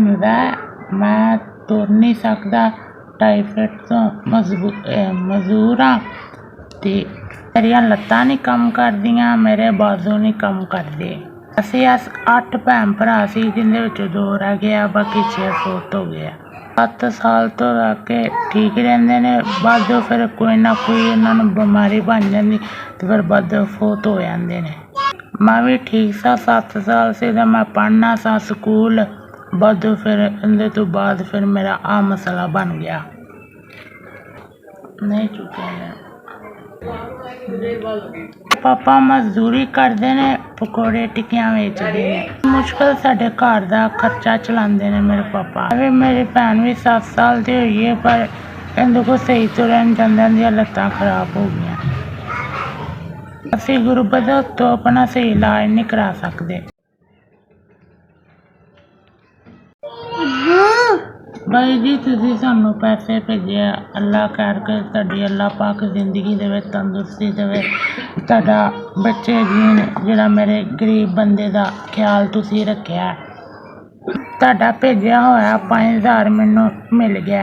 ਹੁੰਦਾ ਮੈਂ ਤੁਰ ਨਹੀਂ ਸਕਦਾ, ਟਾਈਫਾਇਡ ਤੋਂ ਮਜ਼ਬੂਰ ਹਾਂ ਅਤੇ ਮੇਰੀਆਂ ਲੱਤਾਂ ਨਹੀਂ ਕੰਮ ਕਰਦੀਆਂ, ਮੇਰੇ ਬਾਜ਼ੂ ਨਹੀਂ ਕੰਮ ਕਰਦੇ। ਅਸੀਂ 8 ਭੈਣ ਭਰਾ ਸੀ, ਜਿਹਦੇ ਵਿੱਚੋਂ 2 ਰਹਿ ਗਏ ਆ, ਬਾਕੀ 6 ਫੌਤ ਹੋ ਗਏ ਆ। 7 ਸਾਲ ਤੋਂ ਰਹਿ ਕੇ ਠੀਕ ਰਹਿੰਦੇ ਨੇ, ਬਾਅਦੋਂ ਫਿਰ ਕੋਈ ਨਾ ਕੋਈ ਇਹਨਾਂ ਨੂੰ ਬਿਮਾਰੀ ਬਣ ਜਾਂਦੀ ਅਤੇ ਫਿਰ ਬਾਅਦੋਂ ਫੌਤ ਹੋ ਜਾਂਦੇ ਨੇ। ਮੈਂ ਵੀ ਠੀਕ ਸਾਂ, 7 ਸਾਲ ਸੀ ਤਾਂ ਮੈਂ ਪੜ੍ਹਨਾ ਸਾਂ ਸਕੂਲ, ਬਾਅਦੋਂ ਫਿਰ ਇਹਦੇ ਤੋਂ ਬਾਅਦ ਫਿਰ ਮੇਰਾ ਆਹ ਮਸਲਾ ਬਣ ਗਿਆ। ਨਹੀਂ ਚੁੱਕਿਆ ਪਾਪਾ ਮਜ਼ਦੂਰੀ ਕਰਦੇ ਨੇ, ਪਕੌੜੇ ਟਿੱਕੀਆਂ ਵੇਚਦੇ ਨੇ, ਮੁਸ਼ਕਿਲ ਸਾਡੇ ਘਰ ਦਾ ਖਰਚਾ ਚਲਾਉਂਦੇ ਨੇ ਮੇਰੇ ਪਾਪਾ। ਮੇਰੀ ਭੈਣ ਵੀ 7 ਸਾਲ ਦੀ ਹੋਈ ਹੈ, ਪਰ ਇਹਦੇ ਕੋਲ ਸਹੀ ਤੁਰਨ ਜਾਂਦਿਆਂ ਦੀਆਂ ਲੱਤਾਂ ਖਰਾਬ ਹੋ ਗਈਆਂ। ਅਸੀਂ ਗੁਰਬਤ ਤੋਂ ਆਪਣਾ ਸਹੀ ਇਲਾਜ ਨਹੀਂ ਕਰਾ ਸਕਦੇ। ਬਾਈ ਜੀ ਤੁਸੀਂ ਸਾਨੂੰ ਪੈਸੇ ਭੇਜੇ, ਅੱਲਾ ਖੈਰ ਕਰੇ ਤੁਹਾਡੀ, ਅੱਲਾ ਪਾਕ ਜ਼ਿੰਦਗੀ ਦੇਵੇ, ਤੰਦਰੁਸਤੀ ਦੇਵੇ, ਤੁਹਾਡਾ ਬੱਚੇ ਜੀਣ, ਜਿਹੜਾ ਮੇਰੇ ਗਰੀਬ ਬੰਦੇ ਦਾ ਖਿਆਲ ਤੁਸੀਂ ਰੱਖਿਆ। ਤੁਹਾਡਾ ਭੇਜਿਆ ਹੋਇਆ 5000 ਮੈਨੂੰ ਮਿਲ ਗਿਆ।